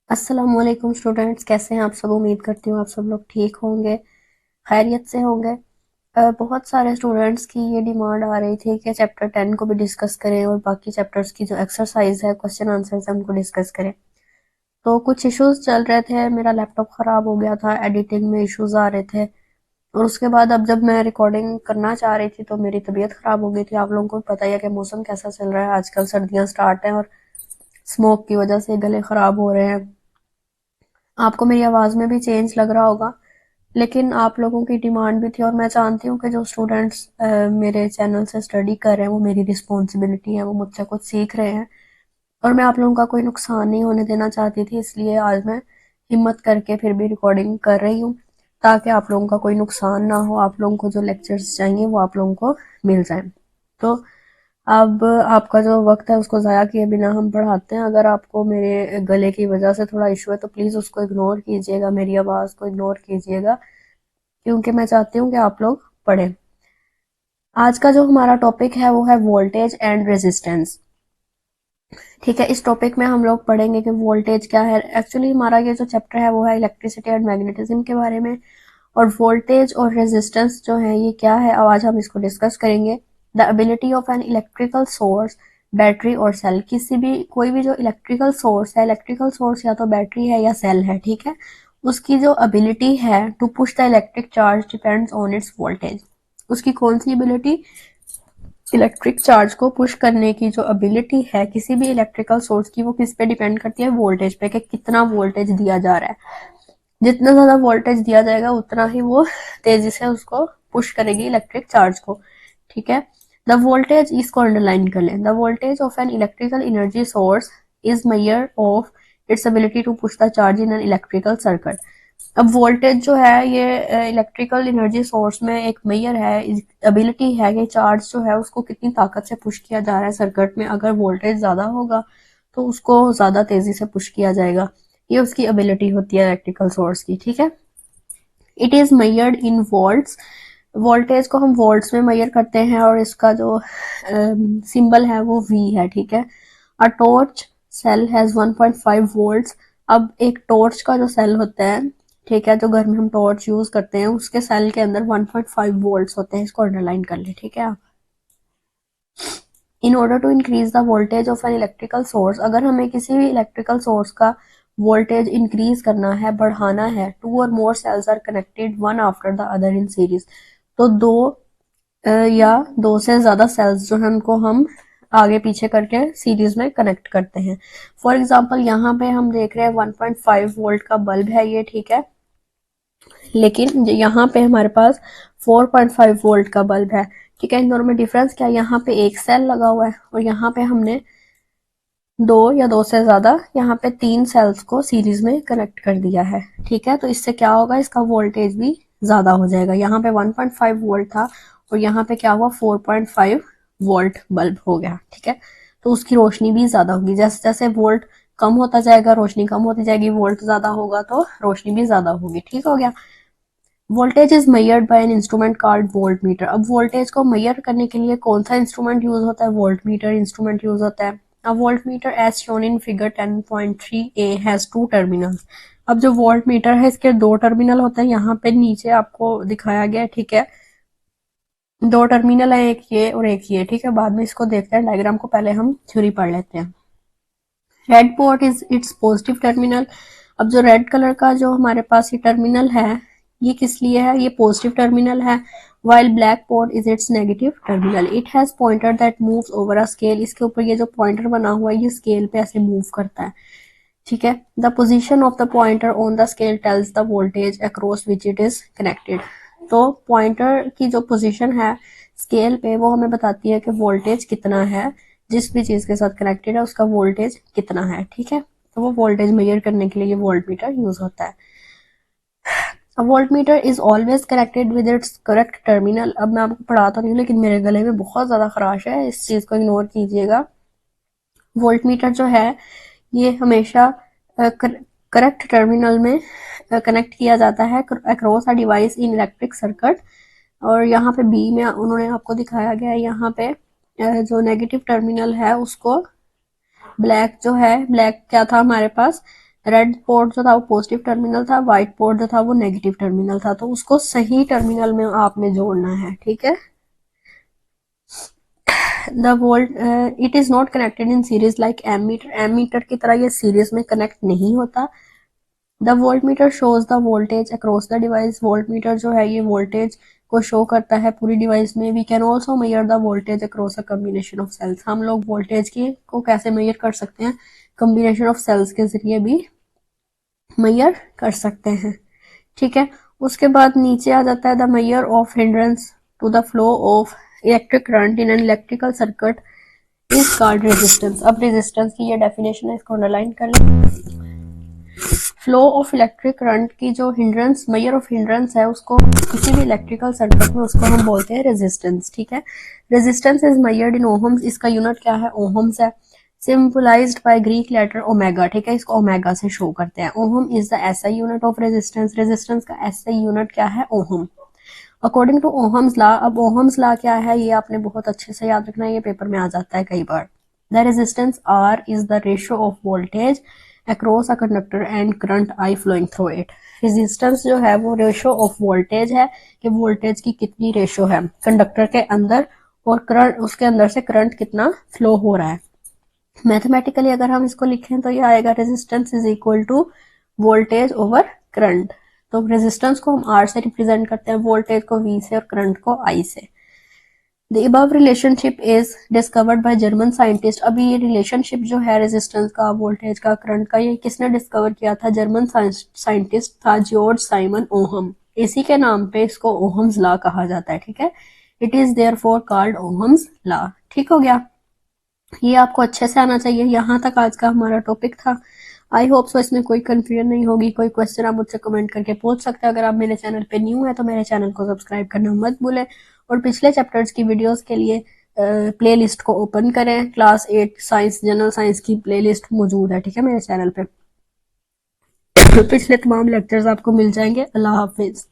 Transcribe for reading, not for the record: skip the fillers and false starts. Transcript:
अस्सलामुअलैकुम स्टूडेंट्स, कैसे हैं आप सब। उम्मीद करती हूँ आप सब लोग ठीक होंगे, खैरियत से होंगे। बहुत सारे स्टूडेंट्स की ये डिमांड आ रही थी कि चैप्टर 10 को भी डिस्कस करें और बाकी चैप्टर्स की जो एक्सरसाइज है, क्वेश्चन आंसर्स है, उनको डिस्कस करें। तो कुछ इश्यूज चल रहे थे, मेरा लैपटॉप ख़राब हो गया था, एडिटिंग में इश्यूज आ रहे थे। और उसके बाद अब जब मैं रिकॉर्डिंग करना चाह रही थी तो मेरी तबीयत ख़राब हो गई थी। आप लोगों को पता ही है कि मौसम कैसा चल रहा है, आजकल सर्दियाँ स्टार्ट हैं और स्मोक की वजह से गले ख़राब हो रहे हैं। आपको मेरी आवाज़ में भी चेंज लग रहा होगा, लेकिन आप लोगों की डिमांड भी थी और मैं जानती हूँ कि जो स्टूडेंट्स मेरे चैनल से स्टडी कर रहे हैं वो मेरी रिस्पॉन्सिबिलिटी है, वो मुझसे कुछ सीख रहे हैं और मैं आप लोगों का कोई नुकसान नहीं होने देना चाहती थी। इसलिए आज मैं हिम्मत करके फिर भी रिकॉर्डिंग कर रही हूँ ताकि आप लोगों का कोई नुकसान ना हो, आप लोगों को जो लेक्चर्स चाहिए वो आप लोगों को मिल जाए। तो अब आपका जो वक्त है उसको ज़ाया किए बिना हम पढ़ाते हैं। अगर आपको मेरे गले की वजह से थोड़ा इशू है तो प्लीज़ उसको इग्नोर कीजिएगा, मेरी आवाज़ को इग्नोर कीजिएगा, क्योंकि मैं चाहती हूँ कि आप लोग पढ़ें। आज का जो हमारा टॉपिक है वो है वोल्टेज एंड रेजिस्टेंस। ठीक है, इस टॉपिक में हम लोग पढ़ेंगे कि वोल्टेज क्या है। एक्चुअली हमारा ये जो चैप्टर है वो है इलेक्ट्रिसिटी एंड मैग्नेटिज्म के बारे में, और वोल्टेज और रेजिस्टेंस जो है ये क्या है, आज हम इसको डिस्कस करेंगे। The ability of an electrical source, battery और सेल, किसी भी कोई भी जो इलेक्ट्रिकल सोर्स है, इलेक्ट्रिकल सोर्स या तो बैटरी है या सेल है, ठीक है, उसकी जो एबिलिटी है to push the electric charge depends on its voltage. उसकी कौन सी एबिलिटी, इलेक्ट्रिक चार्ज को पुश करने की जो एबिलिटी है किसी भी इलेक्ट्रिकल सोर्स की, वो किस पे डिपेंड करती है, वोल्टेज पे, कि कितना वोल्टेज दिया जा रहा है। जितना ज्यादा वोल्टेज दिया जाएगा उतना ही वो तेजी से उसको पुश करेगी इलेक्ट्रिक चार्ज को। ठीक है, द वोल्टेज, इसको अंडरलाइन कर लें, the voltage of an electrical energy source is measure of its ability to push the charge in an electrical circuit. अब वोल्टेज जो है ये इलेक्ट्रिकल एनर्जी सोर्स में एक मेजर है, एबिलिटी है कि चार्ज जो है उसको कितनी ताकत से पुश किया जा रहा है सर्किट में। अगर वोल्टेज ज्यादा होगा तो उसको ज्यादा तेजी से पुश किया जाएगा, ये उसकी एबिलिटी होती है इलेक्ट्रिकल सोर्स की। ठीक है, it is measured in volts, voltage को हम वोल्ट्स में मेजर करते हैं और इसका जो सिंबल है वो वी है। ठीक है, a torch cell has 1.5 volts. अब एक टॉर्च का जो सेल होता है, ठीक है, जो घर में हम टॉर्च यूज करते हैं उसके सेल के अंदर 1.5 वोल्ट्स होते हैं, इसको अंडरलाइन कर ले। ठीक है, आप in order to increase the voltage of an electrical source, अगर हमें किसी भी इलेक्ट्रिकल सोर्स का वोल्टेज इंक्रीज करना है, बढ़ाना है, टू और more cells are connected one after the other in series, तो या दो से ज्यादा सेल्स जो है उनको हम आगे पीछे करके सीरीज में कनेक्ट करते हैं। फॉर एग्जाम्पल यहाँ पे हम देख रहे हैं 1.5 वोल्ट का बल्ब है ये, ठीक है, लेकिन यहाँ पे हमारे पास 4.5 वोल्ट का बल्ब है। ठीक है, इन दोनों में डिफरेंस क्या है, यहाँ पे एक सेल लगा हुआ है और यहाँ पे हमने दो या दो से ज्यादा, यहाँ पे तीन सेल्स को सीरीज में कनेक्ट कर दिया है। ठीक है, तो इससे क्या होगा, इसका वोल्टेज भी ज्यादा हो जाएगा। यहाँ पे 1.5 वोल्ट था और यहाँ पे क्या हुआ, 4.5 वोल्ट बल्ब हो गया। ठीक है, तो उसकी रोशनी भी ज्यादा होगी। जैसे जैसे वोल्ट कम होता जाएगा रोशनी कम होती जाएगी, वोल्ट ज्यादा होगा तो रोशनी भी ज्यादा होगी। ठीक हो गया। Voltage is measured by an instrument called volt meter. अब वोल्टेज को मेजर करने के लिए कौन सा इंस्ट्रूमेंट यूज होता है, वोल्ट मीटर इंस्ट्रूमेंट यूज होता है। A voltmeter as shown in figure 10.3a has two terminals। अब जो वोल्ट मीटर है इसके दो टर्मिनल होते हैं, यहाँ पे नीचे आपको दिखाया गया है। ठीक है, दो टर्मिनल है, एक ये और एक ये। ठीक है, बाद में इसको देखते हैं डायग्राम को, पहले हम थ्योरी पढ़ लेते हैं। Red port is it's positive terminal. अब जो रेड कलर का जो हमारे पास ये टर्मिनल है ये किस लिए है, ये पॉजिटिव टर्मिनल है। while black port is its negative terminal, it has pointer that moves over a scale। इसके ऊपर ये जो पॉइंटर बना हुआ है ये स्केल पे ऐसे मूव करता है। ठीक है, the position of the pointer on the scale tells the voltage across which it is connected. तो पॉइंटर की जो पोजीशन है स्केल पे वो हमें बताती है कि वोल्टेज कितना है, जिस भी चीज के साथ कनेक्टेड है उसका वोल्टेज कितना है। ठीक है, तो वो वोल्टेज मेजर करने के लिए ये वोल्ट मीटर यूज होता है। A voltmeter is always connected with its correct terminal। अब मैं आपको पढ़ाता नहीं हूँ लेकिन मेरे गले में बहुत ज्यादा खराश है, इस चीज को इग्नोर कीजिएगा। वोल्टमीटर जो है ये हमेशा करेक्ट टर्मिनल में कनेक्ट किया जाता है across a device in electric circuit. और यहाँ पे बी में उन्होंने आपको दिखाया गया है, यहाँ पे जो नेगेटिव टर्मिनल है उसको ब्लैक जो है, ब्लैक क्या था हमारे पास, रेड पोर्ट जो था वो पॉजिटिव टर्मिनल था, व्हाइट पोर्ट जो था वो नेगेटिव टर्मिनल था। तो उसको सही टर्मिनल में आपने जोड़ना है, ठीक है। The volt it is not connected in series like ammeter, ammeter की तरह ये सीरीज में कनेक्ट नहीं होता। The voltmeter shows the voltage across the device, voltmeter जो है ये वोल्टेज को शो करता है पूरी डिवाइस में। We can also measure the voltage across a combination of cells, हम लोग वोल्टेज की को कैसे मेयर कर सकते हैं, कम्बिनेशन ऑफ सेल्स के जरिए भी मेयर कर सकते हैं, ठीक है। उसके बाद नीचे आ जाता है the measure of hindrance to the flow of electric current in an electrical circuit is called resistance. अब रेजिस्टेंस की ये डेफिनेशन है, इसको अंडरलाइन कर लें। फ्लो ऑफ इलेक्ट्रिक करंट की जो हिंड्रेंस, मेयर ऑफ हिंड्रेंस है, उसको किसी भी इलेक्ट्रिकल सर्किट में उसको हम बोलते हैं रेजिस्टेंस, ठीक है। Resistance is measured in ohms, इसका यूनिट क्या है, ओहम्स है। Symbolised by Greek letter omega, ठीक है, इसको ओमेगा से शो करते हैं। Ohm is the SI unit of resistance, resistance का एसआई यूनिट क्या है, ohm. According to Ohm's law, अब ओहम्स लॉ क्या है ये आपने बहुत अच्छे से याद रखना है, ये पेपर में आ जाता है कई बार। The resistance R is the ratio of voltage across a conductor and current I flowing through it. Resistance जो है वो रेशियो ऑफ वोल्टेज है, कि वोल्टेज की कितनी रेशियो है कंडक्टर के अंदर और करंट, उसके अंदर से करंट कितना फ्लो हो रहा है। मैथमेटिकली अगर हम इसको लिखें तो ये आएगा resistance is equal to voltage over current. तो रेजिस्टेंस को हम आर से रिप्रेजेंट करते हैं, वोल्टेज को वी से और करंट को आई से। The above relationship is discovered by German scientist। अभी ये रिलेशनशिप जो है रेजिस्टेंस का, वोल्टेज का, करंट का, ये किसने डिस्कवर किया था, जर्मन साइंटिस्ट था जॉर्ज साइमन ओहम। इसी के नाम पे इसको ओहम्स लॉ कहा जाता है, ठीक है। It is therefore called Ohm's law, ठीक हो गया। ये आपको अच्छे से आना चाहिए। यहाँ तक आज का हमारा टॉपिक था। आई होप सो इसमें कोई कंफ्यूजन नहीं होगी। कोई क्वेश्चन आप मुझसे कमेंट करके पूछ सकते हैं। अगर आप मेरे चैनल पे न्यू है तो मेरे चैनल को सब्सक्राइब करना मत भूलें और पिछले चैप्टर्स की वीडियोस के लिए प्लेलिस्ट को ओपन करें। क्लास 8 साइंस, जनरल साइंस की प्लेलिस्ट मौजूद है, ठीक है, मेरे चैनल पे। पिछले तमाम लेक्चर्स आपको मिल जाएंगे। अल्लाह हाफिज।